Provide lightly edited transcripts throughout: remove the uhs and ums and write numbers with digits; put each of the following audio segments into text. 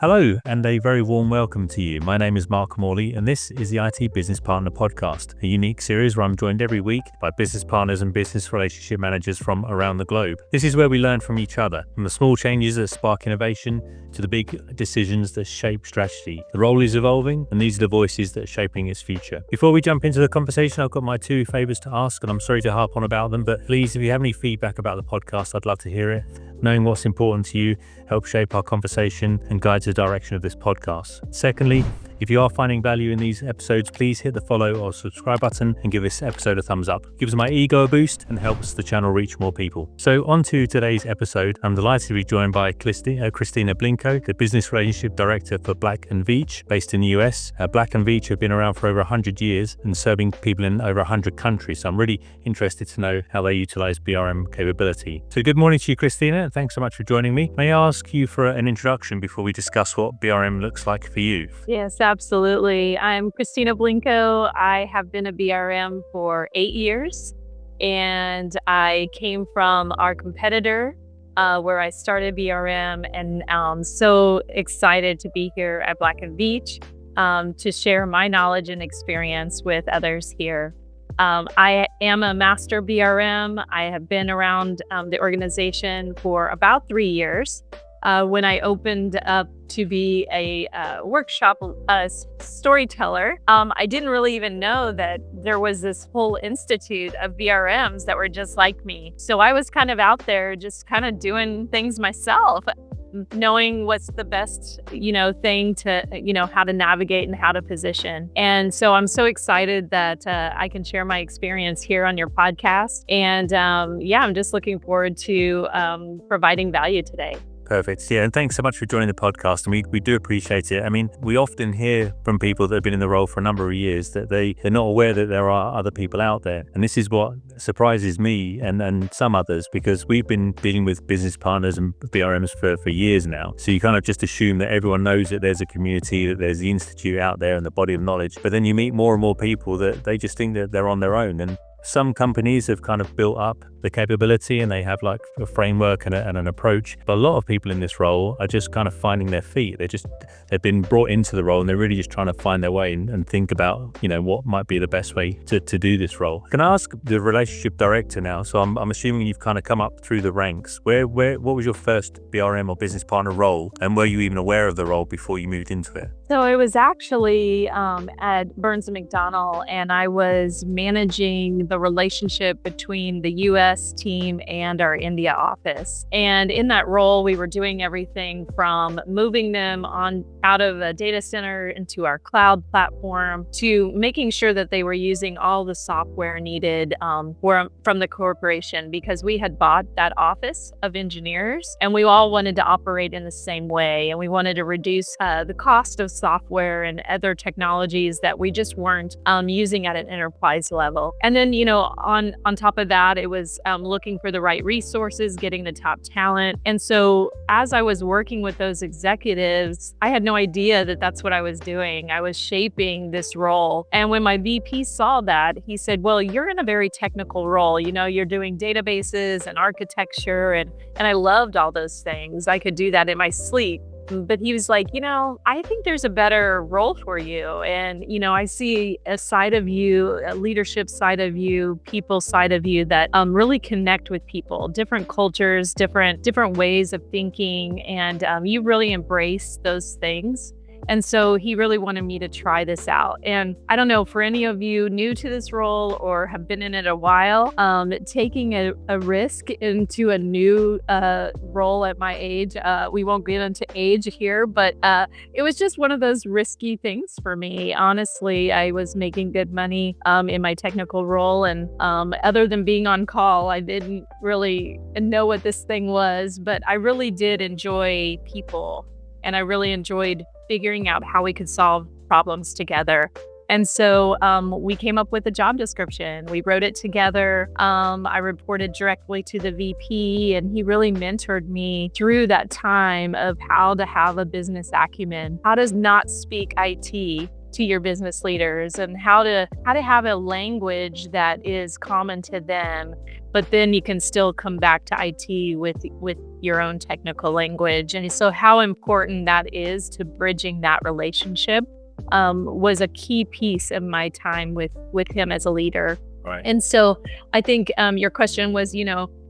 Hello, and a very warm welcome to you. My name is Mark Morley, and this is the IT Business Partner Podcast, a unique series where I'm joined every week by business partners and business relationship managers from around the globe. This is where we learn from each other, from the small changes that spark innovation to the big decisions that shape strategy. The role is evolving, and these are the voices that are shaping its future. Before we jump into the conversation, I've got my two favors to ask, and I'm sorry to harp on about them, but please, if you have any feedback about the podcast, I'd love to hear it. Knowing what's important to you helps shape our conversation and guides the direction of this podcast. Secondly, if you are finding value in these episodes, please hit the follow or subscribe button and give this episode a thumbs up. It gives my ego a boost and helps the channel reach more people. So on to today's episode. I'm delighted to be joined by Christina Blincoe, the Business Relationship Director for Black Veatch, based in the US. Black Veatch have been around for over 100 years and serving people in over 100 countries. So I'm really interested to know how they utilize BRM capability. So good morning to you, Christina, and thanks so much for joining me. May I ask you for an introduction before we discuss what BRM looks like for you? Yes, absolutely. I'm Christina Blincoe. I have been a BRM for 8 years, and I came from our competitor where I started BRM, and I'm so excited to be here at Black Veatch to share my knowledge and experience with others here. I am a master BRM. I have been around the organization for about 3 years. When I opened up to be a workshop storyteller, I didn't really even know that there was this whole institute of BRMs that were just like me. So I was kind of out there just kind of doing things myself, knowing what's the best, thing to, how to navigate and how to position. And so I'm so excited that I can share my experience here on your podcast. And I'm just looking forward to providing value today. Perfect. Yeah, and thanks so much for joining the podcast. And we do appreciate it. I mean, we often hear from people that have been in the role for a number of years that they're not aware that there are other people out there. And this is what surprises me and some others, because we've been dealing with business partners and BRMs for years now. So you kind of just assume that everyone knows that there's a community, that there's the institute out there and the body of knowledge. But then you meet more and more people that they just think that they're on their own. And some companies have kind of built up the capability and they have like a framework and an approach. But a lot of people in this role are just kind of finding their feet. They've been brought into the role and they're really just trying to find their way and think about, what might be the best way to do this role. Can I ask the relationship director now? So I'm assuming you've kind of come up through the ranks. What was your first BRM or business partner role? And were you even aware of the role before you moved into it? So it was actually at Burns & McDonnell, and I was managing the relationship between the US team and our India office. And in that role, we were doing everything from moving them out of a data center into our cloud platform to making sure that they were using all the software needed from the corporation, because we had bought that office of engineers and we all wanted to operate in the same way. And we wanted to reduce the cost of software and other technologies that we just weren't using at an enterprise level. And then, on top of that, it was looking for the right resources, getting the top talent. And so as I was working with those executives, I had no idea that that's what I was doing. I was shaping this role. And when my VP saw that, he said, well, you're in a very technical role. You're doing databases and architecture. And I loved all those things. I could do that in my sleep. But he was like, I think there's a better role for you. And, I see a side of you, a leadership side of you, people side of you that really connect with people, different cultures, different ways of thinking. And you really embrace those things. And so he really wanted me to try this out. And I don't know, for any of you new to this role or have been in it a while, taking a risk into a new role at my age, we won't get into age here, but it was just one of those risky things for me. Honestly, I was making good money in my technical role. And other than being on call, I didn't really know what this thing was, but I really did enjoy people. And I really enjoyed figuring out how we could solve problems together. And so we came up with a job description. We wrote it together. I reported directly to the VP, and he really mentored me through that time of how to have a business acumen, how to not speak IT to your business leaders and how to have a language that is common to them, but then you can still come back to IT with your own technical language. And so how important that is to bridging that relationship was a key piece of my time with him as a leader. Right. And so I think your question was,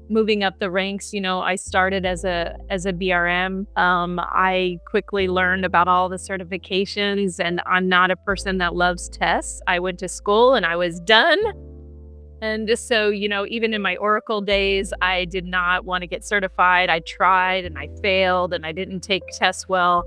moving up the ranks. I started as a BRM. I quickly learned about all the certifications, and I'm not a person that loves tests. I went to school and I was done. And just so, even in my Oracle days, I did not want to get certified. I tried and I failed and I didn't take tests well.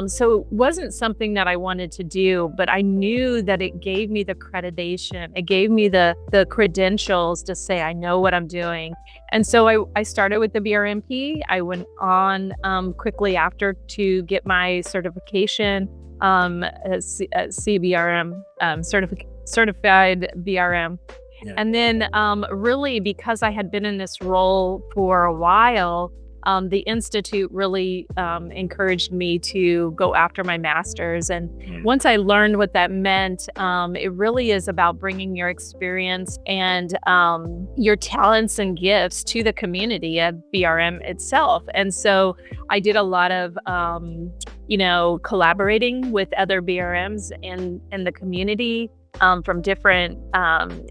So it wasn't something that I wanted to do, but I knew that it gave me the accreditation. It gave me the credentials to say, I know what I'm doing. And so I started with the BRMP. I went on quickly after to get my certification as CBRM, certified BRM. Yeah. And then really, because I had been in this role for a while, the Institute really encouraged me to go after my master's. And once I learned what that meant, it really is about bringing your experience and your talents and gifts to the community at BRM itself. And so I did a lot of collaborating with other BRMs in the community. From different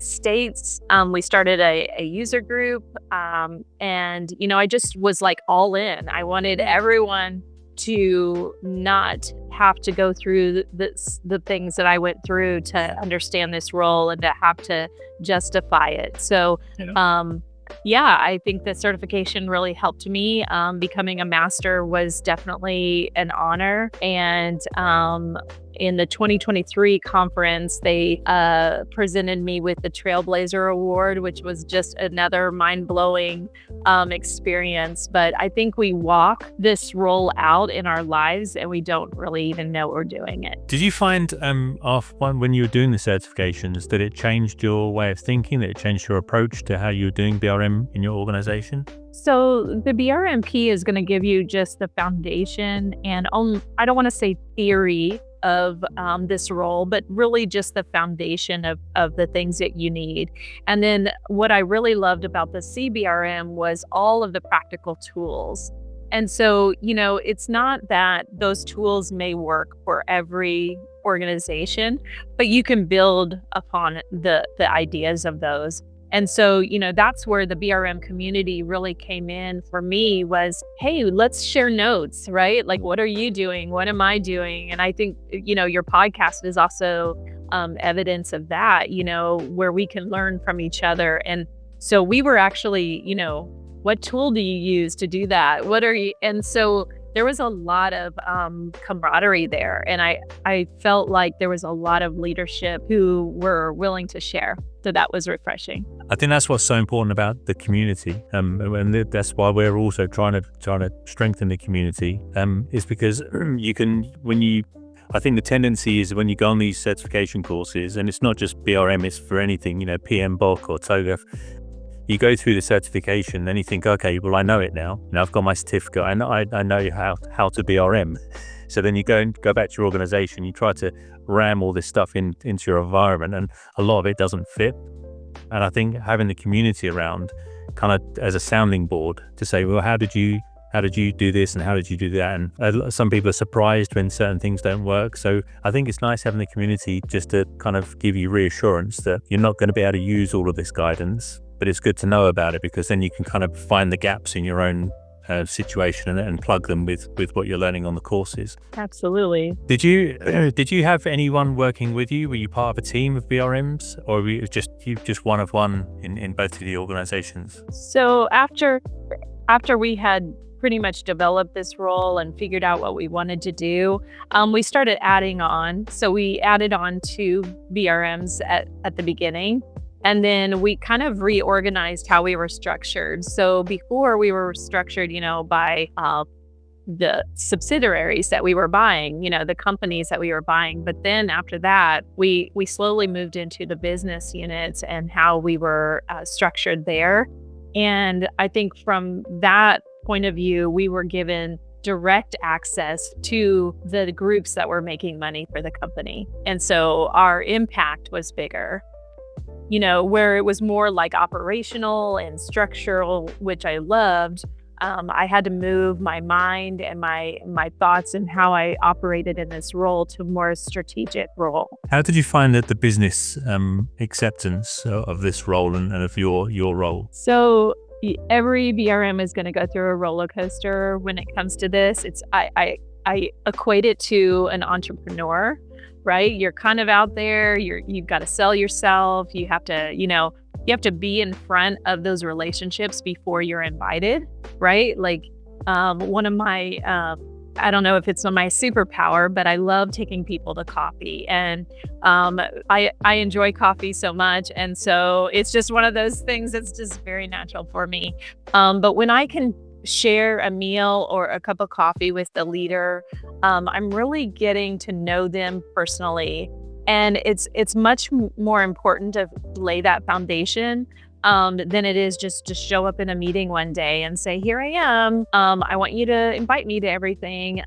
states. We started a user group, and I just was like all in. I wanted everyone to not have to go through the things that I went through to understand this role and to have to justify it. So I think the certification really helped me. Becoming a master was definitely an honor. And in the 2023 conference, they presented me with the Trailblazer Award, which was just another mind-blowing experience. But I think we walk this role out in our lives and we don't really even know we're doing it. Did you find when you were doing the certifications that it changed your way of thinking, that it changed your approach to how you were doing BRM in your organization? So the BRMP is going to give you just the foundation and I don't want to say theory of this role, but really just the foundation of the things that you need. And then what I really loved about the CBRM was all of the practical tools. And so, it's not that those tools may work for every organization, but you can build upon the ideas of those. And so, that's where the BRM community really came in for me was, hey, let's share notes, right? Like, what are you doing? What am I doing? And I think, your podcast is also evidence of that, where we can learn from each other. And so we were actually, what tool do you use to do that? And so there was a lot of camaraderie there. And I felt like there was a lot of leadership who were willing to share. So that was refreshing. I think that's what's so important about the community, and that's why we're also trying to strengthen the community. Is because I think the tendency is when you go on these certification courses, and it's not just BRM, it's for anything, PMBOK or TOGAF. You go through the certification, then you think, okay, well, I know it now. I've got my certificate. I know how to BRM. So then you go back to your organization, you try to ram all this stuff into your environment, and a lot of it doesn't fit. And I think having the community around kind of as a sounding board to say, well, how did you do this and how did you do that? And some people are surprised when certain things don't work. So I think it's nice having the community just to kind of give you reassurance that you're not going to be able to use all of this guidance, but it's good to know about it because then you can kind of find the gaps in your own situation and plug them with what you're learning on the courses. Absolutely. Did you have anyone working with you? Were you part of a team of BRMs, or were you just one of one in both of the organizations? So after we had pretty much developed this role and figured out what we wanted to do, we started adding on. So we added on 2 BRMs at the beginning. And then we kind of reorganized how we were structured. So before we were structured, by the subsidiaries that we were buying, the companies that we were buying. But then after that, we slowly moved into the business units and how we were structured there. And I think from that point of view, we were given direct access to the groups that were making money for the company. And so our impact was bigger. Where it was more like operational and structural, which I loved. I had to move my mind and my thoughts and how I operated in this role to a more strategic role. How did you find that the business acceptance of this role and of your role? So every BRM is going to go through a roller coaster when it comes to this. I equate it to an entrepreneur, right? You're kind of out there. You've got to sell yourself. You have to be in front of those relationships before you're invited, right? Like one of my, I don't know if it's my superpower, but I love taking people to coffee, and I enjoy coffee so much, and so it's just one of those things that's just very natural for me. But when I can share a meal or a cup of coffee with the leader, I'm really getting to know them personally. And it's much more important to lay that foundation than it is just to show up in a meeting one day and say, here I am. I want you to invite me to everything.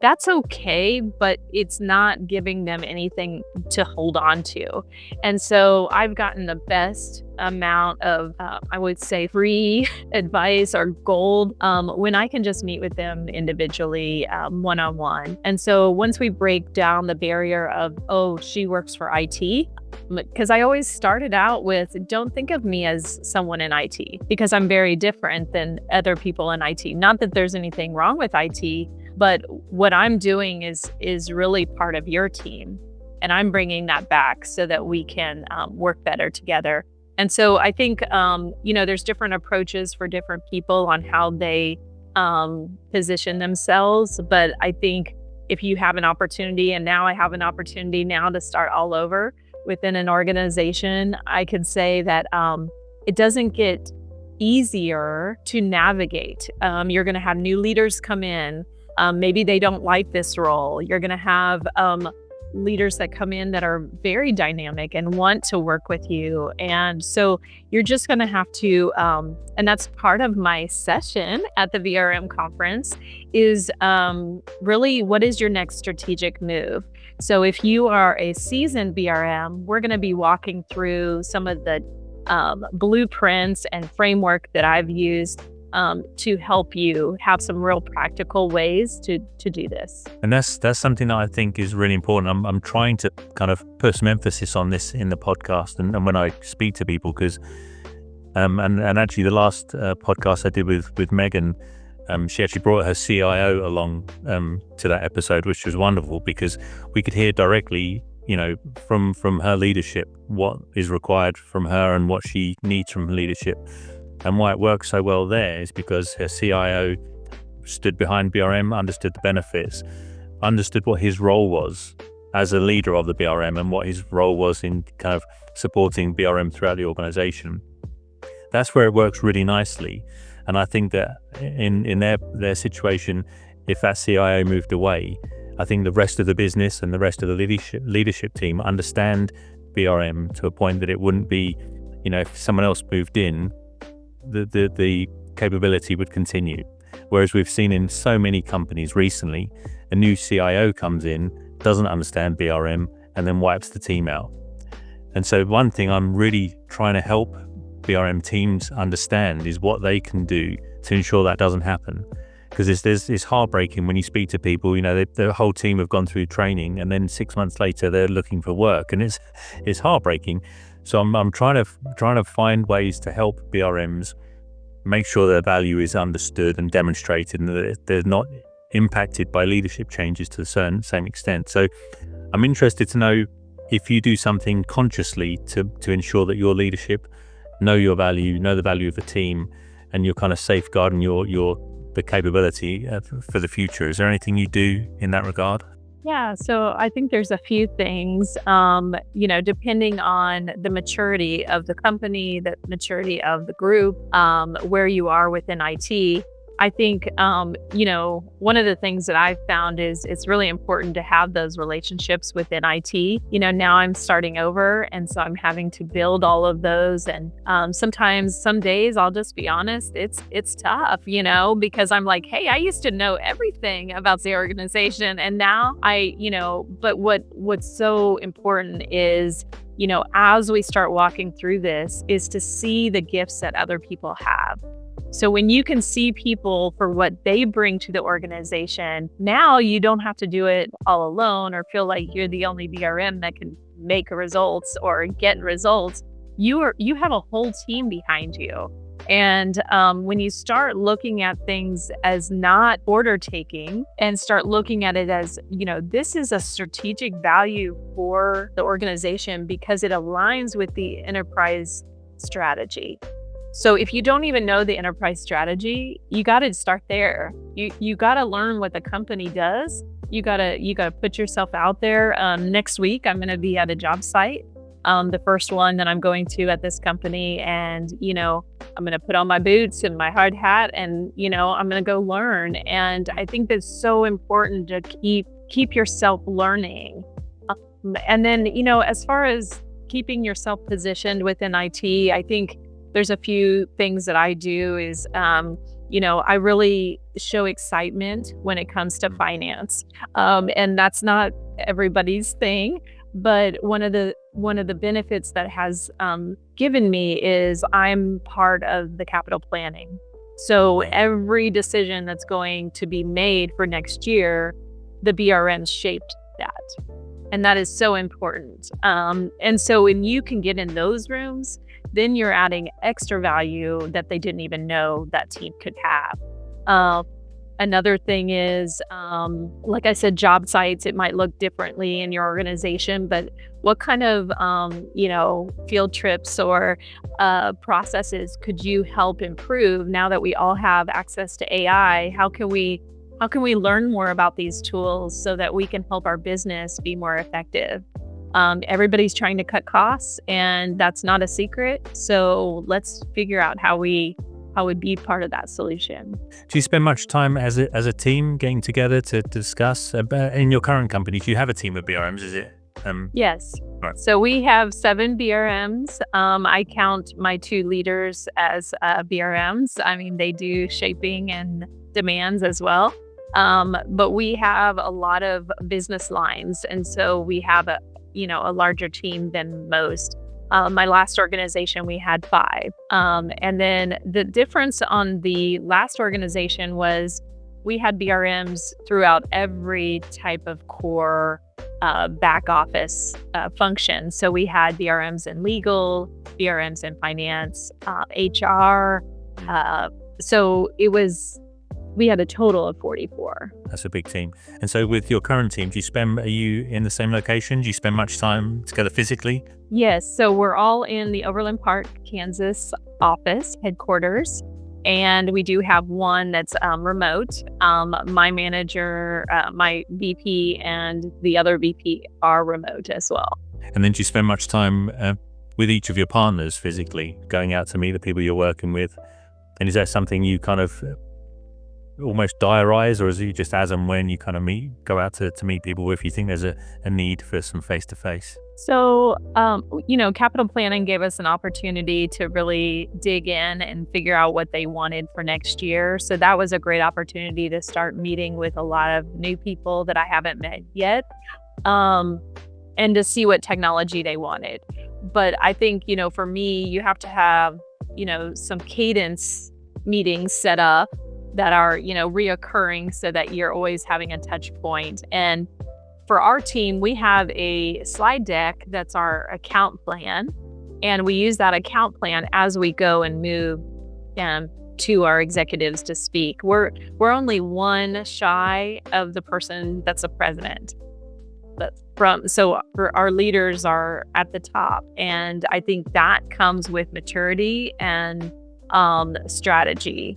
That's okay, but it's not giving them anything to hold on to. And so I've gotten the best amount of, I would say, free advice or gold when I can just meet with them individually, one-on-one. And so once we break down the barrier of, oh, she works for IT, because I always started out with, don't think of me as someone in IT, because I'm very different than other people in IT. Not that there's anything wrong with IT, but what I'm doing is really part of your team. And I'm bringing that back so that we can work better together. And so I think, there's different approaches for different people on how they position themselves. But I think if you have an opportunity, and now I have an opportunity now to start all over within an organization, I could say that it doesn't get easier to navigate. You're going to have new leaders come in. Maybe they don't like this role. You're going to have leaders that come in that are very dynamic and want to work with you. And so you're just going to have to, and that's part of my session at the BRM conference, is really, what is your next strategic move? So if you are a seasoned BRM, we're going to be walking through some of the blueprints and framework that I've used to help you have some real practical ways to do this. And that's something that I think is really important. I'm trying to kind of put some emphasis on this in the podcast and when I speak to people, because and actually the last podcast I did with Megan, she actually brought her CIO along to that episode, which was wonderful, because we could hear directly, from her leadership, what is required from her and what she needs from leadership. And why it works so well there is because her CIO stood behind BRM, understood the benefits, understood what his role was as a leader of the BRM and what his role was in kind of supporting BRM throughout the organization. That's where it works really nicely. And I think that in their situation, if that CIO moved away, I think the rest of the business and the rest of the leadership team understand BRM to a point that it wouldn't be, if someone else moved in, the capability would continue. Whereas we've seen in so many companies recently, a new CIO comes in, doesn't understand BRM, and then wipes the team out. And so one thing I'm really trying to help BRM teams understand is what they can do to ensure that doesn't happen. Because it's heartbreaking when you speak to people, the whole team have gone through training, and then 6 months later they're looking for work, and it's heartbreaking. So I'm trying to find ways to help BRMs make sure their value is understood and demonstrated, and that they're not impacted by leadership changes to the same extent. So I'm interested to know if you do something consciously to ensure that your leadership know your value, know the value of the team, and you're kind of safeguarding the capability for the future. Is there anything you do in that regard? Yeah, so I think there's a few things, depending on the maturity of the company, the maturity of the group, where you are within IT. I think, one of the things that I've found is it's really important to have those relationships within IT. Now I'm starting over, and so I'm having to build all of those. And sometimes, some days, I'll just be honest, it's tough, because I'm like, hey, I used to know everything about the organization, and now but what's so important is, as we start walking through this, is to see the gifts that other people have. So when you can see people for what they bring to the organization, now you don't have to do it all alone or feel like you're the only BRM that can make results or get results. You have a whole team behind you. And when you start looking at things as not order taking and start looking at it as, this is a strategic value for the organization because it aligns with the enterprise strategy. So if you don't even know the enterprise strategy, you got to start there. You got to learn what the company does. You got to put yourself out there. Next week, I'm going to be at a job site, the first one that I'm going to at this company. And, I'm going to put on my boots and my hard hat and, I'm going to go learn. And I think that's so important to keep yourself learning. And then, as far as keeping yourself positioned within IT, I think there's a few things that I do is, I really show excitement when it comes to finance. And that's not everybody's thing. But one of the benefits that has given me is I'm part of the capital planning. So every decision that's going to be made for next year, the BRM shaped that. And that is so important. And so when you can get in those rooms, then you're adding extra value that they didn't even know that team could have. Another thing is, like I said, job sites, it might look differently in your organization, but what kind of, field trips or processes could you help improve now that we all have access to AI? How can we learn more about these tools so that we can help our business be more effective? Everybody's trying to cut costs, and that's not a secret. So let's figure out how we be part of that solution. Do you spend much time as a team getting together to discuss? In your current company, do you have a team of BRMs? Is it? Yes. Right. So we have 7 BRMs. I count my 2 leaders as BRMs. I mean, they do shaping and demands as well. But we have a lot of business lines, and so we have a larger team than most. My last organization, we had 5. And then the difference on the last organization was we had BRMs throughout every type of core back office function. So we had BRMs in legal, BRMs in finance, HR. We had a total of 44. That's a big team. And so with your current team, are you in the same location? Do you spend much time together physically? Yes. So we're all in the Overland Park, Kansas office headquarters. And we do have one that's remote. My manager, my VP, and the other VP are remote as well. And then do you spend much time with each of your partners physically, going out to meet the people you're working with? And is that something you kind of almost diarize, or is it just as and when you kind of go out to meet people if you think there's a need for some face-to-face? So, capital planning gave us an opportunity to really dig in and figure out what they wanted for next year. So that was a great opportunity to start meeting with a lot of new people that I haven't met yet, and to see what technology they wanted. But I think, for me, you have to have, some cadence meetings set up that are, reoccurring so that you're always having a touch point. And for our team, we have a slide deck that's our account plan. And we use that account plan as we go and move to our executives to speak. We're only one shy of the person that's a president. So our leaders are at the top. And I think that comes with maturity and strategy.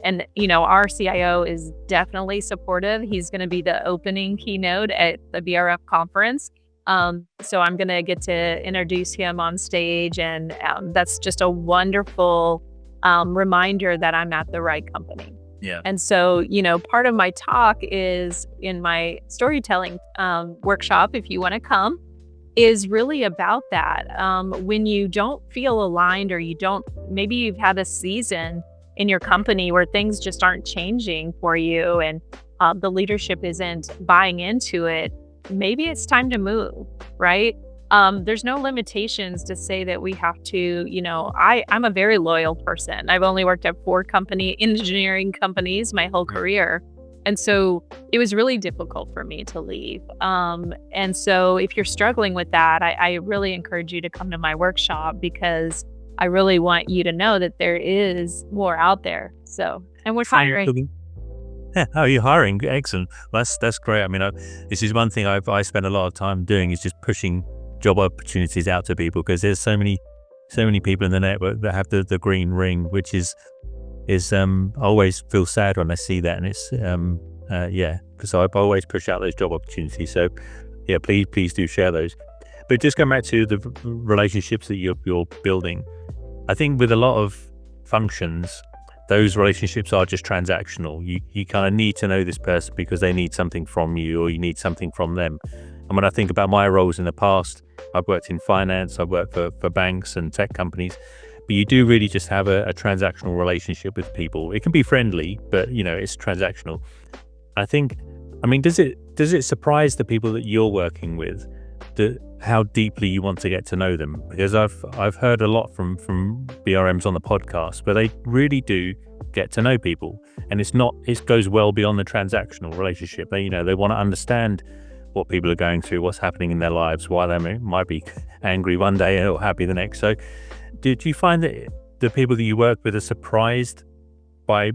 And, our CIO is definitely supportive. He's going to be the opening keynote at the BRF conference. So I'm going to get to introduce him on stage. And that's just a wonderful reminder that I'm at the right company. Yeah. And so, part of my talk is in my storytelling workshop, if you want to come, is really about that. When you don't feel aligned, or maybe you've had a season in your company where things just aren't changing for you, and the leadership isn't buying into it, maybe it's time to move, right? There's no limitations to say that we have to, I'm a very loyal person. I've only worked at 4 engineering companies my whole career. And so it was really difficult for me to leave. And so if you're struggling with that, I really encourage you to come to my workshop, because I really want you to know that there is more out there. So, and we're hiring. Yeah. Oh, you're hiring. Excellent. That's great. I mean, this is one thing I spend a lot of time doing, is just pushing job opportunities out to people, because there's so many people in the network that have the green ring, which is I always feel sad when I see that. And it's so I always push out those job opportunities. So yeah, please do share those. But just going back to the relationships that you're building, I think with a lot of functions, those relationships are just transactional. You kind of need to know this person because they need something from you, or you need something from them. And when I think about my roles in the past, I've worked in finance, I've worked for banks and tech companies, but you do really just have a transactional relationship with people. It can be friendly, but it's transactional. I think, does it surprise the people that you're working with how deeply you want to get to know them? Because I've heard a lot from BRMs on the podcast, but they really do get to know people, and it goes well beyond the transactional relationship. They want to understand what people are going through, what's happening in their lives, why they might be angry one day or happy the next. So did you find that the people that you work with are surprised by,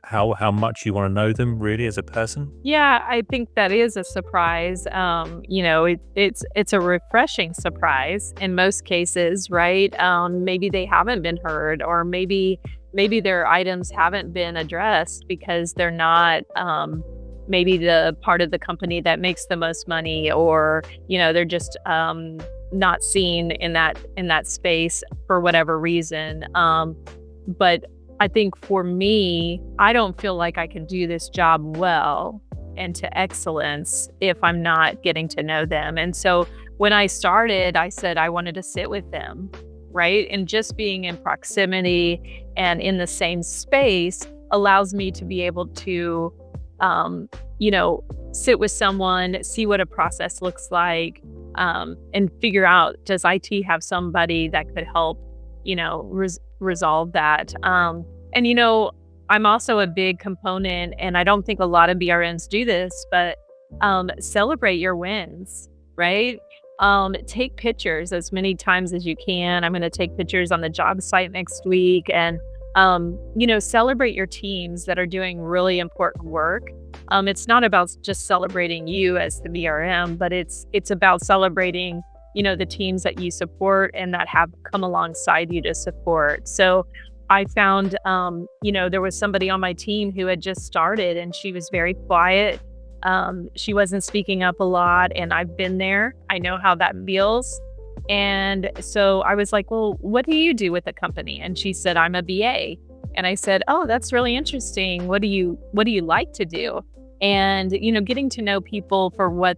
how much you want to know them really as a person? Yeah, I think that is a surprise. It's a refreshing surprise in most cases, right? Maybe they haven't been heard, or maybe their items haven't been addressed because they're not maybe the part of the company that makes the most money, or they're just not seen in that space for whatever reason. But I think for me, I don't feel like I can do this job well and to excellence if I'm not getting to know them. And so when I started, I said I wanted to sit with them, right? And just being in proximity and in the same space allows me to be able to sit with someone, see what a process looks like, and figure out, does IT have somebody that could help, resolve that. And I'm also a big component, and I don't think a lot of BRMs do this, but celebrate your wins, right? Take pictures as many times as you can. I'm going to take pictures on the job site next week, and celebrate your teams that are doing really important work. It's not about just celebrating you as the BRM, but it's about celebrating, the teams that you support and that have come alongside you to support. So I found, there was somebody on my team who had just started, and she was very quiet. She wasn't speaking up a lot, and I've been there. I know how that feels. And so I was like, well, what do you do with the company? And she said, I'm a BA. And I said, oh, that's really interesting. What do you like to do? And, getting to know people for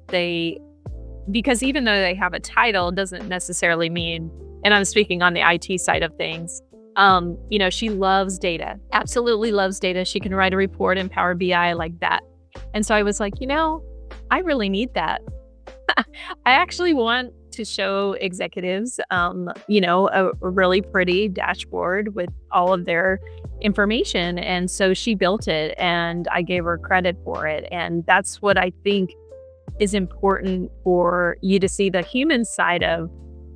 because even though they have a title doesn't necessarily mean, and I'm speaking on the IT side of things, she loves data, absolutely loves data. She can write a report in Power BI like that. And so I was like, I really need that. I actually want to show executives, a really pretty dashboard with all of their information. And so she built it, and I gave her credit for it. And that's what I think is important for you to see, the human side of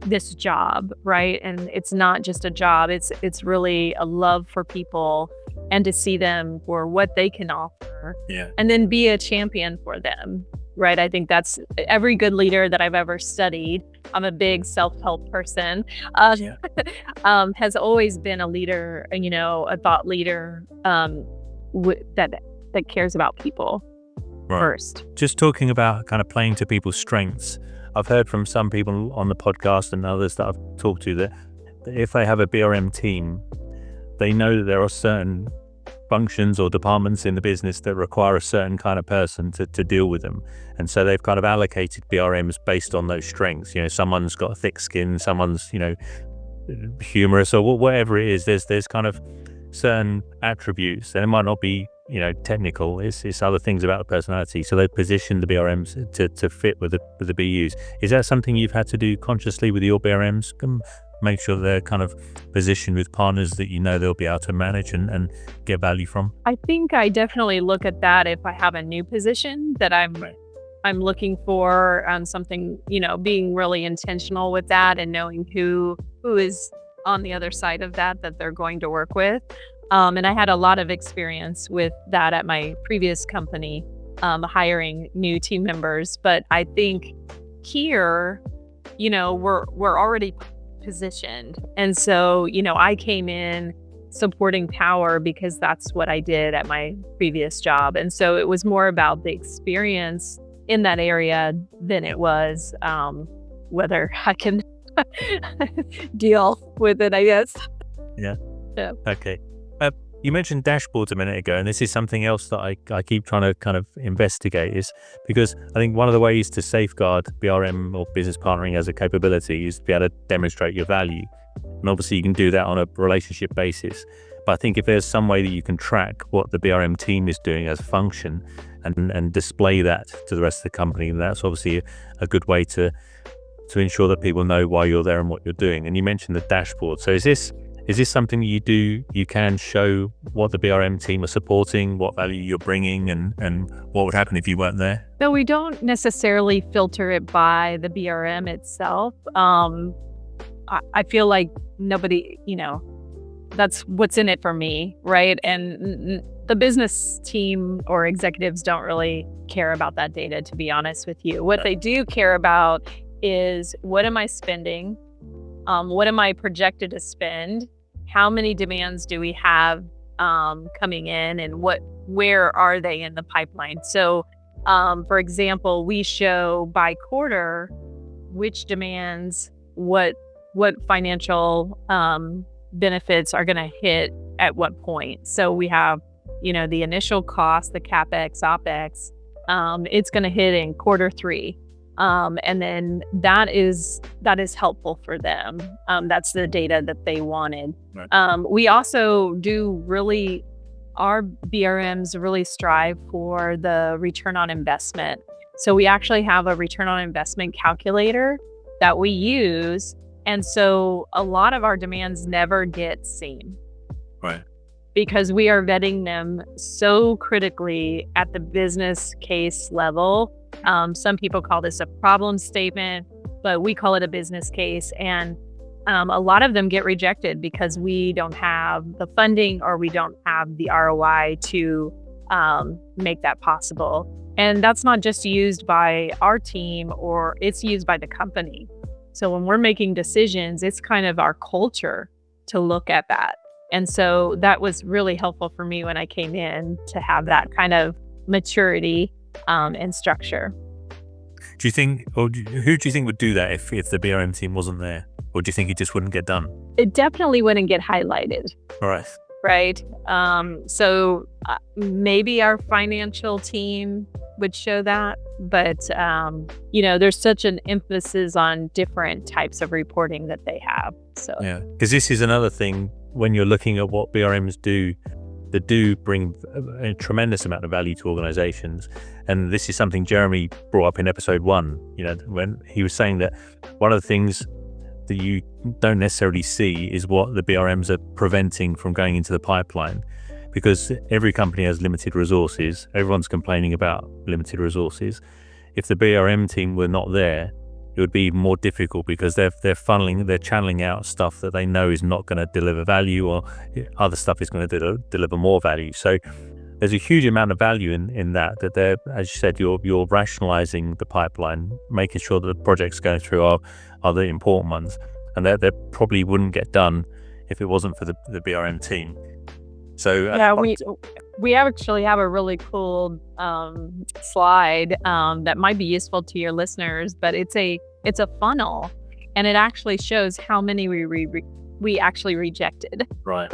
this job, right? And it's not just a job, it's really a love for people, and to see them for what they can offer. Yeah. And then be a champion for them, right? I think that's every good leader that I've ever studied. I'm a big self-help person. Has always been a leader, a thought leader that cares about people first. Just talking about kind of playing to people's strengths. I've heard from some people on the podcast and others that I've talked to that if they have a BRM team, they know that there are certain functions or departments in the business that require a certain kind of person to deal with them. And so they've kind of allocated BRMs based on those strengths. Someone's got a thick skin, someone's, humorous, or whatever it is. There's kind of certain attributes, and it might not be, technical. It's other things about the personality. So they position the BRMs to fit with the BUs. Is that something you've had to do consciously with your BRMs? Make sure they're kind of positioned with partners that they'll be able to manage and get value from? I think I definitely look at that if I have a new position that I'm looking for something, being really intentional with that and knowing who is on the other side of that they're going to work with. And I had a lot of experience with that at my previous company, hiring new team members. But I think here, we're already positioned. And so, I came in supporting power because that's what I did at my previous job. And so it was more about the experience in that area than it was whether I can deal with it, I guess. Yeah. Yeah. Okay. You mentioned dashboards a minute ago, and this is something else that I keep trying to kind of investigate, is because I think one of the ways to safeguard BRM or business partnering as a capability is to be able to demonstrate your value. And obviously you can do that on a relationship basis. But I think if there's some way that you can track what the BRM team is doing as a function and display that to the rest of the company, that's obviously a good way to ensure that people know why you're there and what you're doing. And you mentioned the dashboard. So is this something that you can show what the BRM team are supporting, what value you're bringing, and what would happen if you weren't there? No, we don't necessarily filter it by the BRM itself. I feel like nobody, that's what's in it for me, right? And the business team or executives don't really care about that data, to be honest with you. What they do care about is, what am I spending? What am I projected to spend? How many demands do we have coming in, and where are they in the pipeline? So, for example, we show by quarter which demands, what financial benefits are going to hit at what point. So we have, the initial cost, the CapEx, OpEx, it's going to hit in quarter 3. And then that is helpful for them. That's the data that they wanted. Right. We also our BRMs really strive for the return on investment. So we actually have a return on investment calculator that we use. And so a lot of our demands never get seen. Right. Because we are vetting them so critically at the business case level. Some people call this a problem statement, but we call it a business case. And a lot of them get rejected because we don't have the funding or we don't have the ROI to make that possible. And that's not just used by our team, or it's used by the company. So when we're making decisions, it's kind of our culture to look at that. And so that was really helpful for me when I came in, to have that kind of maturity and structure. Do you think, or who do you think would do that if the BRM team wasn't there? Or do you think it just wouldn't get done? It definitely wouldn't get highlighted. All right. Right. So maybe our financial team would show that, but there's such an emphasis on different types of reporting that they have. So yeah, because this is another thing when you're looking at what BRMs do. They do bring a tremendous amount of value to organizations. And this is something Jeremy brought up in episode 1, when he was saying that one of the things that you don't necessarily see is what the BRMs are preventing from going into the pipeline, because every company has limited resources. Everyone's complaining about limited resources. If the BRM team were not there, it would be more difficult, because they're channeling out stuff that they know is not going to deliver value, or other stuff is going to deliver more value. So there's a huge amount of value in that they're, as you said, you're rationalizing the pipeline, making sure that the projects going through are the important ones, and they probably wouldn't get done if it wasn't for the BRM team. So yeah, we actually have a really cool slide that might be useful to your listeners, but it's a funnel, and it actually shows how many we actually rejected. Right.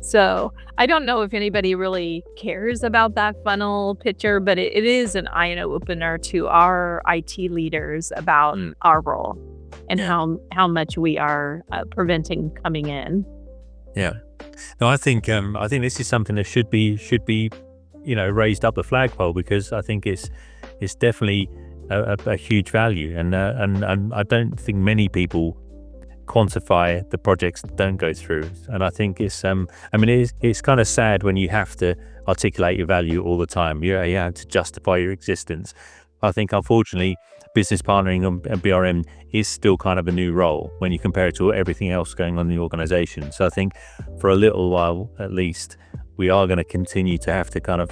So I don't know if anybody really cares about that funnel picture, but it is an eye opener to our IT leaders about our role and Yeah. how much we are preventing coming in. Yeah. No, I think this is something that should be raised up a flagpole, because I think it's definitely a huge value, and I don't think many people quantify the projects that don't go through. And I think it's kind of sad when you have to articulate your value all the time. You have to justify your existence. I think, unfortunately, business partnering and BRM is still kind of a new role when you compare it to everything else going on in the organization. So I think for a little while, at least, we are going to continue to have to kind of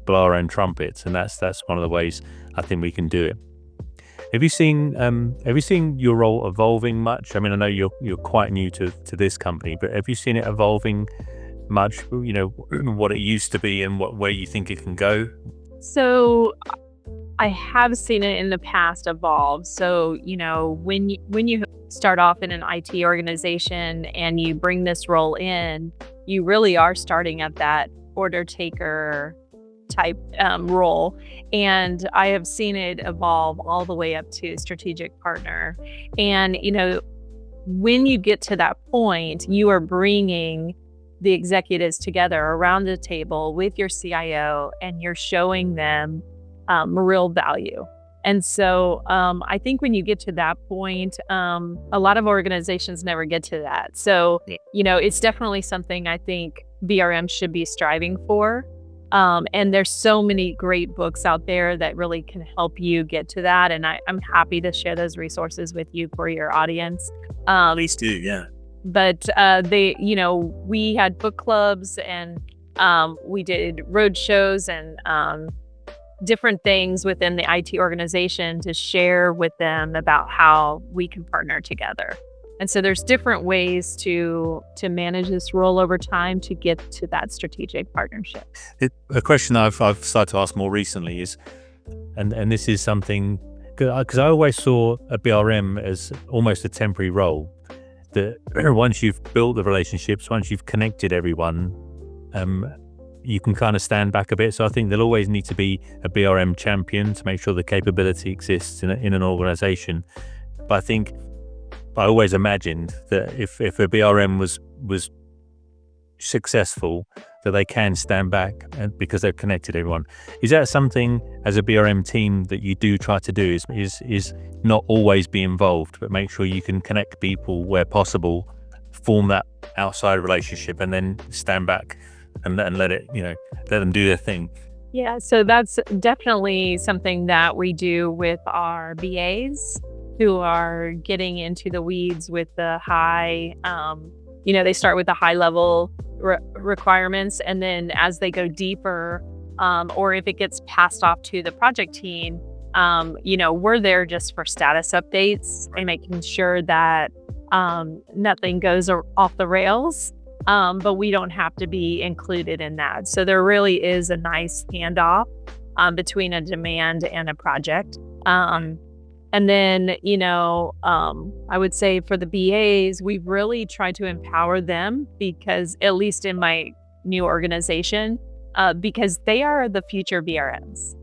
blow our own trumpets, and that's one of the ways I think we can do it. Have you seen your role evolving much? I mean, I know you're quite new to this company, but have you seen it evolving much? What it used to be and where you think it can go? So I have seen it in the past evolve. So, when you start off in an IT organization and you bring this role in, you really are starting at that order taker type role. And I have seen it evolve all the way up to strategic partner. And, when you get to that point, you are bringing the executives together around the table with your CIO, and you're showing them real value. And so I think when you get to that point, a lot of organizations never get to that. So, it's definitely something I think BRM should be striving for. And there's so many great books out there that really can help you get to that. And I'm happy to share those resources with you for your audience. Please do, yeah. But we had book clubs, and we did road shows and different things within the IT organization to share with them about how we can partner together. And so there's different ways to manage this role over time to get to that strategic partnership. A question I've started to ask more recently is, and this is something, because I always saw a BRM as almost a temporary role, that once you've built the relationships, once you've connected everyone, you can kind of stand back a bit. So I think there'll always need to be a BRM champion to make sure the capability exists in an organization. But I think I always imagined that if a BRM was successful, that they can stand back, and because they've connected everyone. Is that something as a BRM team that you do try to do? Is not always be involved, but make sure you can connect people where possible, form that outside relationship, and then stand back and let them do their thing. Yeah, so that's definitely something that we do with our BAs who are getting into the weeds with the high, they start with the high level requirements. And then as they go deeper, or if it gets passed off to the project team, we're there just for status updates and making sure that nothing goes off the rails. But we don't have to be included in that. So there really is a nice handoff between a demand and a project. And then, I would say for the BAs, we've really tried to empower them, because at least in my new organization, because they are the future BRMs,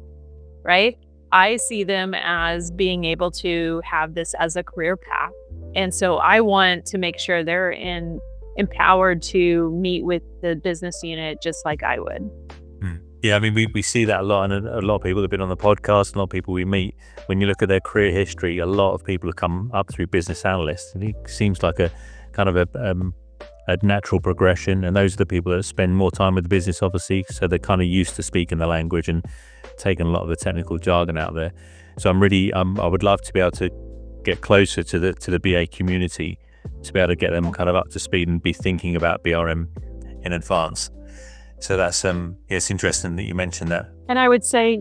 right? I see them as being able to have this as a career path. And so I want to make sure they're empowered to meet with the business unit just like I would. Yeah, I mean, we see that a lot, and a lot of people have been on the podcast, a lot of people we meet, when you look at their career history, a lot of people have come up through business analysts, and it seems like a kind of a natural progression. And those are the people that spend more time with the business, obviously, so they're kind of used to speaking the language and taking a lot of the technical jargon out there. So I would love to be able to get closer to the BA community, to be able to get them kind of up to speed and be thinking about BRM in advance. So that's it's interesting that you mentioned that. And I would say,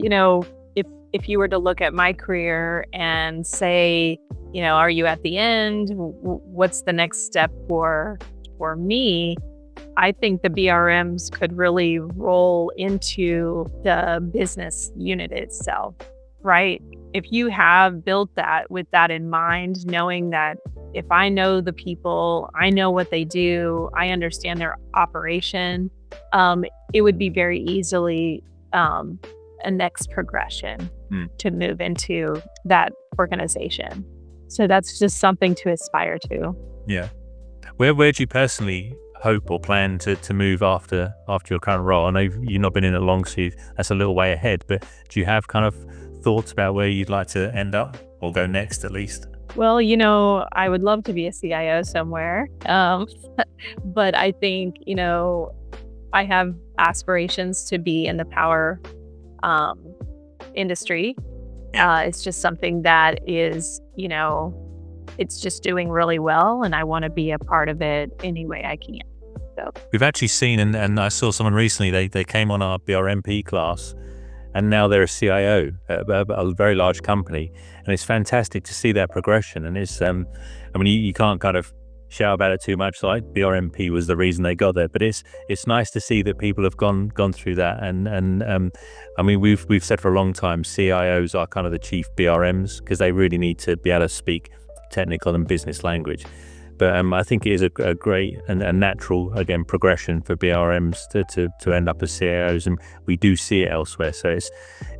if you were to look at my career and say, are you at the end? What's the next step for me? I think the BRMs could really roll into the business unit itself, right? If you have built that with that in mind, knowing that if I know the people, I know what they do, I understand their operation, it would be very easily a next progression to move into that organization. So that's just something to aspire to. Yeah. Where do you personally hope or plan to move after your current role? I know you've not been in it long, so that's a little way ahead, but do you have kind of thoughts about where you'd like to end up or go next at least? Well, I would love to be a CIO somewhere. But I think, I have aspirations to be in the power industry. It's just something that is, it's just doing really well, and I want to be a part of it any way I can. So We've actually seen, and I saw someone recently, they came on our BRMP class, and now they're a CIO at a very large company, and it's fantastic to see that progression. And it's, you can't kind of shout about it too much, like BRMP was the reason they got there, but it's nice to see that people have gone through that. And we've said for a long time, CIOs are kind of the chief BRMs, because they really need to be able to speak technical and business language. But I think it is a great and a natural, again, progression for BRMs to end up as CIOs, and we do see it elsewhere. So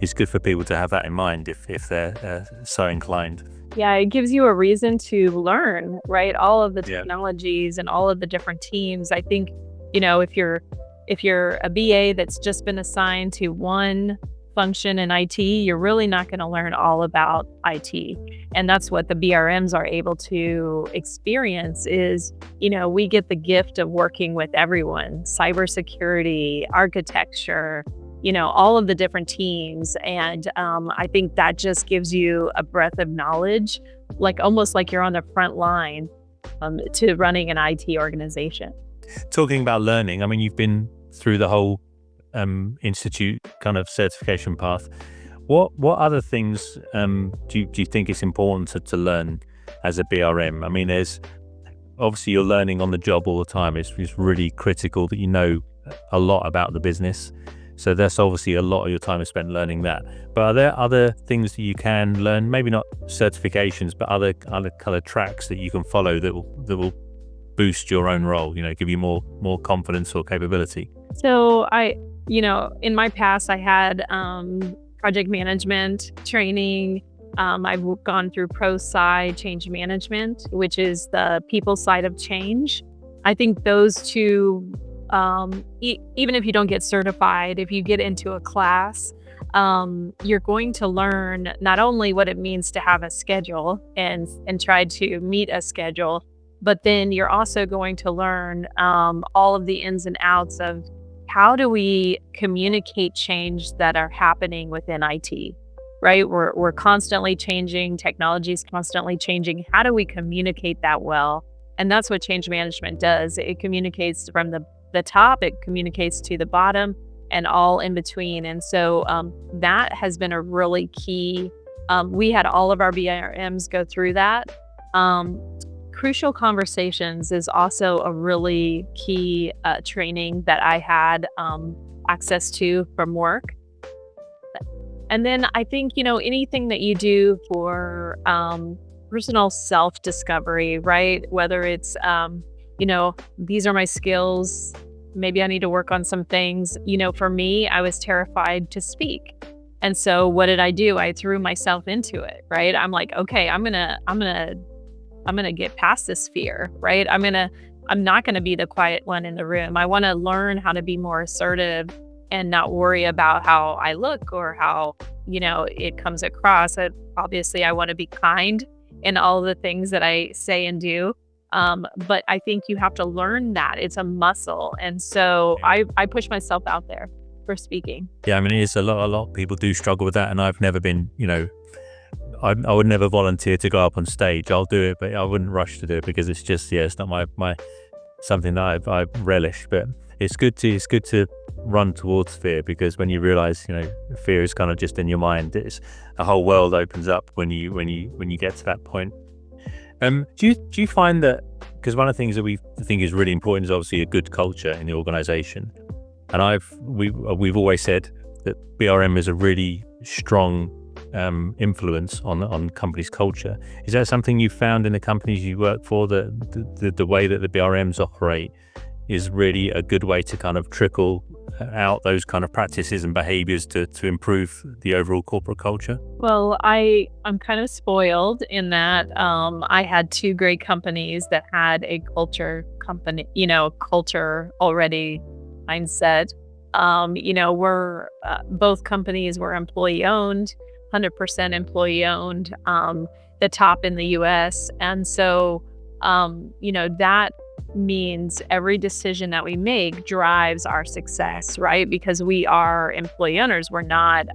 it's good for people to have that in mind if they're so inclined. yeah, it gives you a reason to learn, right? All of the technologies and all of the different teams. I think, if you're a BA that's just been assigned to one function in IT, you're really not going to learn all about IT. And that's what the BRMs are able to experience is, we get the gift of working with everyone, cybersecurity, architecture, all of the different teams. And I think that just gives you a breadth of knowledge, almost like you're on the front line to running an IT organization. Talking about learning, you've been through the whole institute kind of certification path. What other things do you think it's important to learn as a BRM? There's obviously you're learning on the job all the time. It's really critical that you know a lot about the business. So that's obviously a lot of your time is spent learning that. But are there other things that you can learn? Maybe not certifications, but other kind of tracks that you can follow that will boost your own role. Give you more confidence or capability. So in my past, I had project management training. I've gone through ProSci change management, which is the people side of change. I think those two, even if you don't get certified, if you get into a class, you're going to learn not only what it means to have a schedule and try to meet a schedule, but then you're also going to learn all of the ins and outs of how do we communicate change that are happening within IT, right? We're constantly changing, technology is constantly changing. How do we communicate that well? And that's what change management does. It communicates from the top, it communicates to the bottom, and all in between. And so that has been a really key. We had all of our BRMs go through that. Crucial Conversations is also a really key training that I had access to from work. And then I think, anything that you do for personal self-discovery, right? Whether it's, these are my skills, maybe I need to work on some things. For me, I was terrified to speak. And so what did I do? I threw myself into it, right? I'm like, okay, I'm gonna get past this fear, right? I'm not gonna be the quiet one in the room. I want to learn how to be more assertive and not worry about how I look or how, it comes across. Obviously, I want to be kind in all the things that I say and do. But I think you have to learn that. It's a muscle. And so I push myself out there for speaking. Yeah, it is a lot. People do struggle with that. And I've never been, I would never volunteer to go up on stage. I'll do it, but I wouldn't rush to do it because it's just, it's not my something that I relish. But it's good to run towards fear, because when you realize, fear is kind of just in your mind. It's a whole world opens up when you get to that point. Do you find that, because one of the things that we think is really important is obviously a good culture in the organization, and we've always said that BRM is a really strong influence on companies' culture. Is that something you found in the companies you work for, that the way that the BRMs operate is really a good way to kind of trickle out those kind of practices and behaviors to improve the overall corporate culture? Well, I'm kind of spoiled in that I had two great companies that had a culture already mindset. We're both companies were employee owned, 100% employee owned, the top in the US. And so, that means every decision that we make drives our success, right? Because we are employee owners, we're not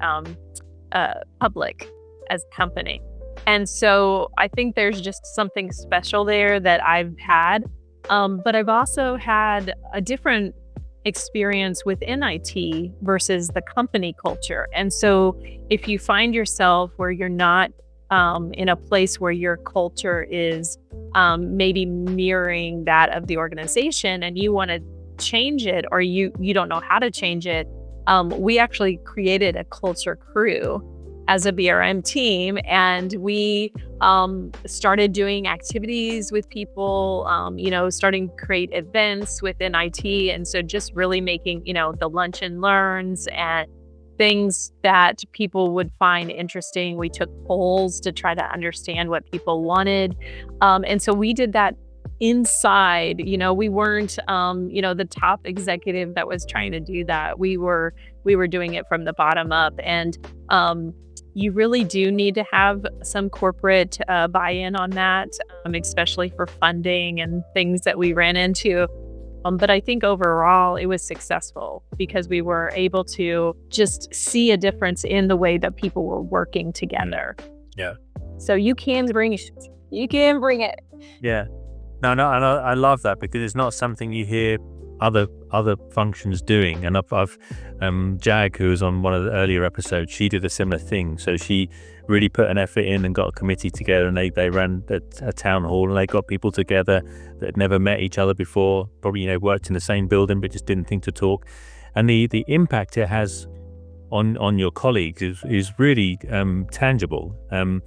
public as a company. And so I think there's just something special there that I've had. But I've also had a different experience within IT versus the company culture. And so if you find yourself where you're not in a place where your culture is maybe mirroring that of the organization and you want to change it, or you don't know how to change it, we actually created a culture crew as a BRM team, and we started doing activities with people, starting to create events within IT. And so just really making, the lunch and learns and things that people would find interesting. We took polls to try to understand what people wanted. And so we did that inside. We weren't, the top executive that was trying to do that. We were doing it from the bottom up. And you really do need to have some corporate buy-in on that, especially for funding and things that we ran into. But I think overall it was successful because we were able to just see a difference in the way that people were working together. Yeah. So you can bring it. Yeah. No, I love that because it's not something you hear other functions doing. And I've Jag, who was on one of the earlier episodes, she did a similar thing. So she really put an effort in and got a committee together, and they ran a town hall, and they got people together that had never met each other before, probably worked in the same building but just didn't think to talk. And the impact it has on your colleagues is really tangible, and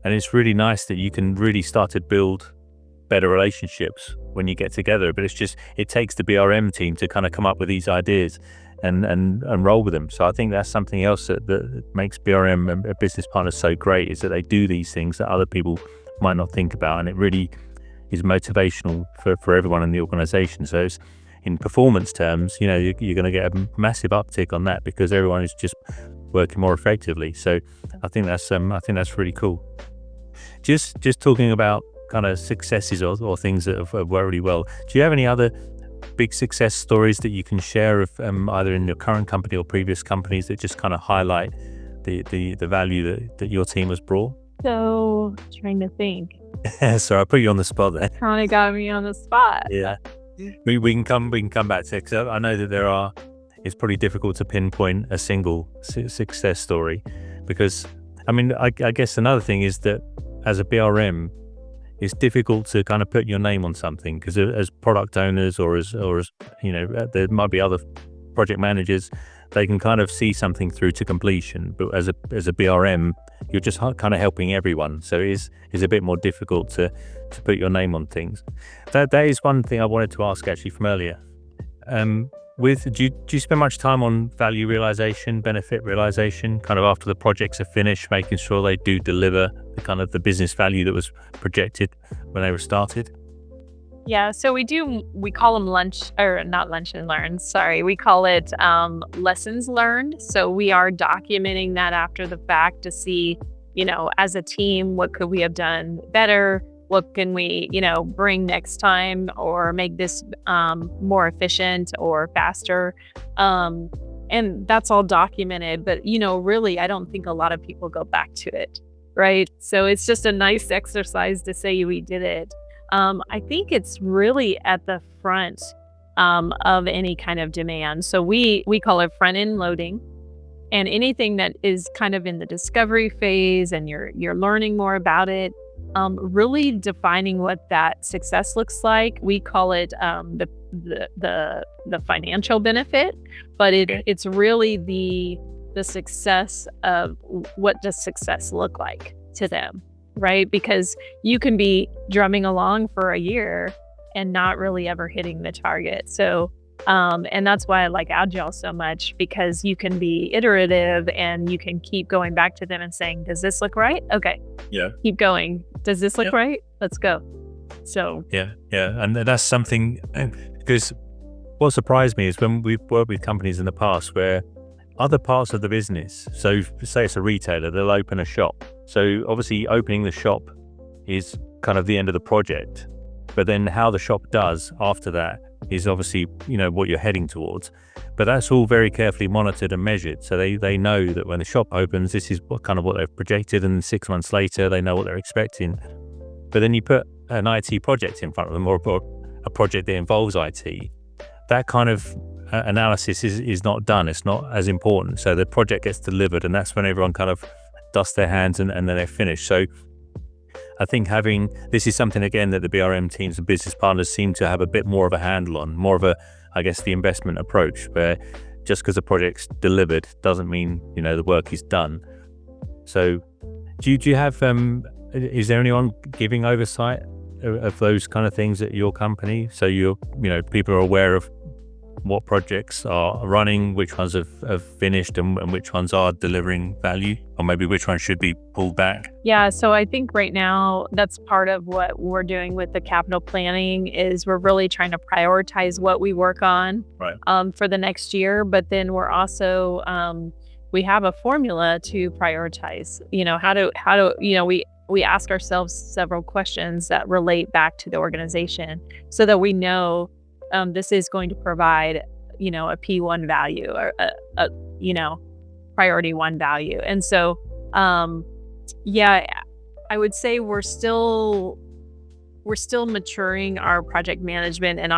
it's really nice that you can really start to build better relationships when you get together. But it takes the BRM team to kind of come up with these ideas and roll with them. So I think that's something else that makes BRM and business partners so great, is that they do these things that other people might not think about, and it really is motivational for everyone in the organization. So it's, in performance terms, you're going to get a massive uptick on that because everyone is just working more effectively. So I think that's really cool. Just talking about kind of successes or things that have worked really well. Do you have any other big success stories that you can share of either in your current company or previous companies that just kind of highlight the value that your team has brought? So trying to think. Sorry, I put you on the spot there. Kind of got me on the spot. Yeah, we can come back to it, 'cause I know that it's pretty difficult to pinpoint a single success story, because I guess another thing is that as a BRM, it's difficult to kind of put your name on something, because as product owners or as there might be other project managers, they can kind of see something through to completion. But as a BRM, you're just kind of helping everyone, so it's a bit more difficult to put your name on things. That is one thing I wanted to ask actually from earlier. Do you spend much time on value realization, benefit realization, kind of after the projects are finished, making sure they do deliver the business value that was projected when they were started? Yeah, so we call them not lunch and learns. Sorry, we call it lessons learned. So we are documenting that after the fact to see, as a team, what could we have done better? What can we, bring next time, or make this more efficient or faster? And that's all documented. But, really, I don't think a lot of people go back to it, right? So it's just a nice exercise to say we did it. I think it's really at the front of any kind of demand. So we call it front-end loading. And anything that is kind of in the discovery phase and you're learning more about it, really defining what that success looks like. We call it the financial benefit, but it's really the the success of what does success look like to them, right? Because you can be drumming along for a year and not really ever hitting the target. So, and that's why I like Agile so much, because you can be iterative and you can keep going back to them and saying, does this look right? Okay. Yeah. Keep going. Does this look right? Let's go. So. Yeah. And that's something, because what surprised me is when we've worked with companies in the past where other parts of the business, so say it's a retailer, they'll open a shop. So obviously opening the shop is kind of the end of the project. But then how the shop does after that is obviously, what you're heading towards. But that's all very carefully monitored and measured. So they know that when the shop opens, this is what they've projected, and 6 months later, they know what they're expecting. But then you put an IT project in front of them, or a project that involves IT, that kind of analysis is not done. It's not as important. So the project gets delivered, and that's when everyone kind of dusts their hands and then they're finished. So I think this is something, again, that the BRM teams and business partners seem to have a bit more of a handle on, more of the investment approach, where just because a project's delivered doesn't mean, the work is done. So do you have, is there anyone giving oversight of those kind of things at your company? So people are aware of what projects are running, which ones have finished, and which ones are delivering value, or maybe which ones should be pulled back? Yeah, so I think right now that's part of what we're doing with the capital planning is we're really trying to prioritize what we work on for the next year. But then we're also, we have a formula to prioritize, we ask ourselves several questions that relate back to the organization so that we know this is going to provide, a P1 value or a priority 1 value. And so, I would say we're still maturing our project management and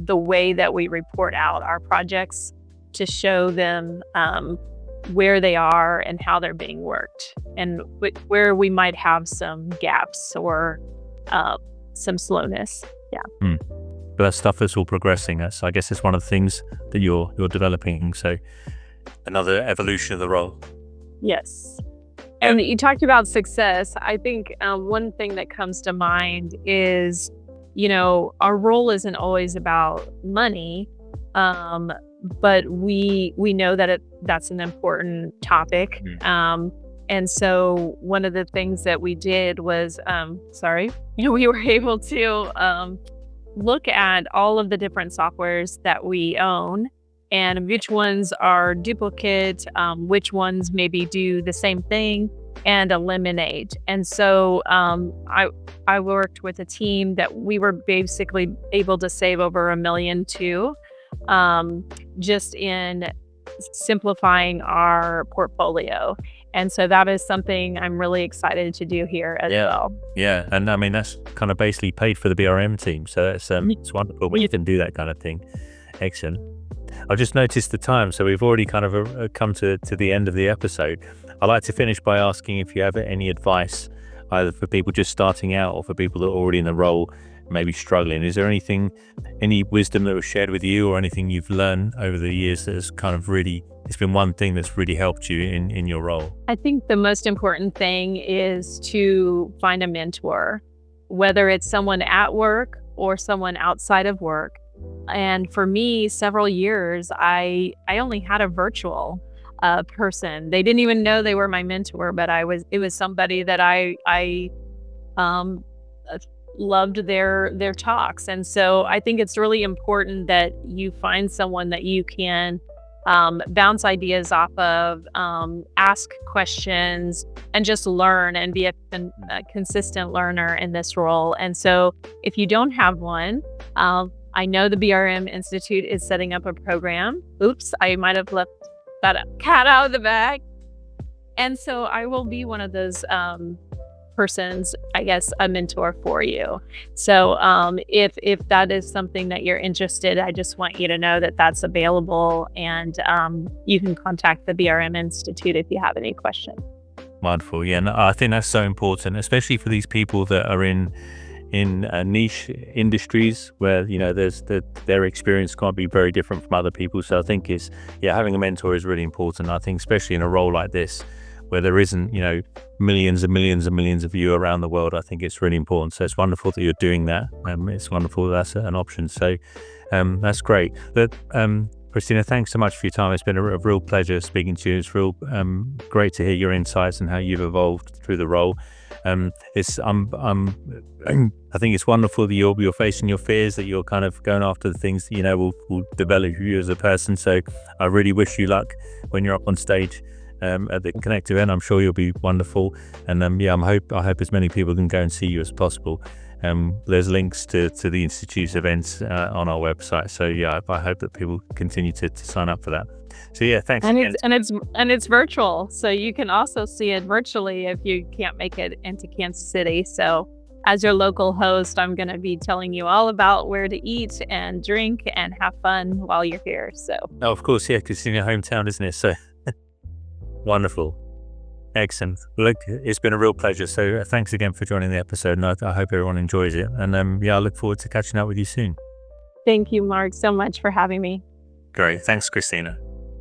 the way that we report out our projects to show them where they are and how they're being worked, and where we might have some gaps or some slowness. Yeah. But that stuff is all progressing. I guess it's one of the things that you're developing. So another evolution of the role. Yes. And you talked about success. I think one thing that comes to mind is, our role isn't always about money, but we know that that's an important topic. And so one of the things that we did was, we were able to look at all of the different softwares that we own and which ones are duplicate, which ones maybe do the same thing, and eliminate. And so I worked with a team that we were basically able to save over $1 million too, just in simplifying our portfolio. And so that is something I'm really excited to do here as well. Yeah, and I mean, that's kind of basically paid for the BRM team. So that's it's wonderful when you can do that kind of thing. Excellent. I've just noticed the time, so we've already kind of come to the end of the episode. I'd like to finish by asking if you have any advice, either for people just starting out or for people that are already in the role, maybe struggling. Is there any wisdom that was shared with you, or anything you've learned over the years that has kind of it's been one thing that's really helped you in your role? I think the most important thing is to find a mentor, whether it's someone at work or someone outside of work. And for me, several years, I only had a virtual person. They didn't even know they were my mentor, but it was somebody that I loved their talks. And so I think it's really important that you find someone that you can bounce ideas off of, ask questions, and just learn and be a consistent learner in this role. And so if you don't have one, I know the BRM Institute is setting up a program. Oops, I might have left that cat out of the bag. And so I will be one of those persons, I guess, a mentor for you. So if that is something that you're interested, I just want you to know that that's available, and you can contact the BRM Institute if you have any questions. Wonderful. Yeah, and I think that's so important, especially for these people that are in niche industries where, you know, their experience can't be very different from other people. So I think having a mentor is really important. I think especially in a role like this, where there isn't, you know, millions and millions and millions of you around the world, I think it's really important. So it's wonderful that you're doing that. It's wonderful that's an option. So that's great. But Christina, thanks so much for your time. It's been a real pleasure speaking to you. It's real great to hear your insights and how you've evolved through the role. I think it's wonderful that you're facing your fears, that you're kind of going after the things that, you know, will develop you as a person. So I really wish you luck when you're up on stage at the Connect event. I'm sure you'll be wonderful. And I hope as many people can go and see you as possible. There's links to the Institute's events on our website. So I hope that people continue to sign up for that. So thanks. And it's virtual, so you can also see it virtually if you can't make it into Kansas City. So as your local host, I'm going to be telling you all about where to eat and drink and have fun while you're here. So of course, because it's in your hometown, isn't it? So wonderful. Excellent. Look, it's been a real pleasure. So thanks again for joining the episode, and I hope everyone enjoys it. And I look forward to catching up with you soon. Thank you, Mark, so much for having me. Great. Thanks, Christina.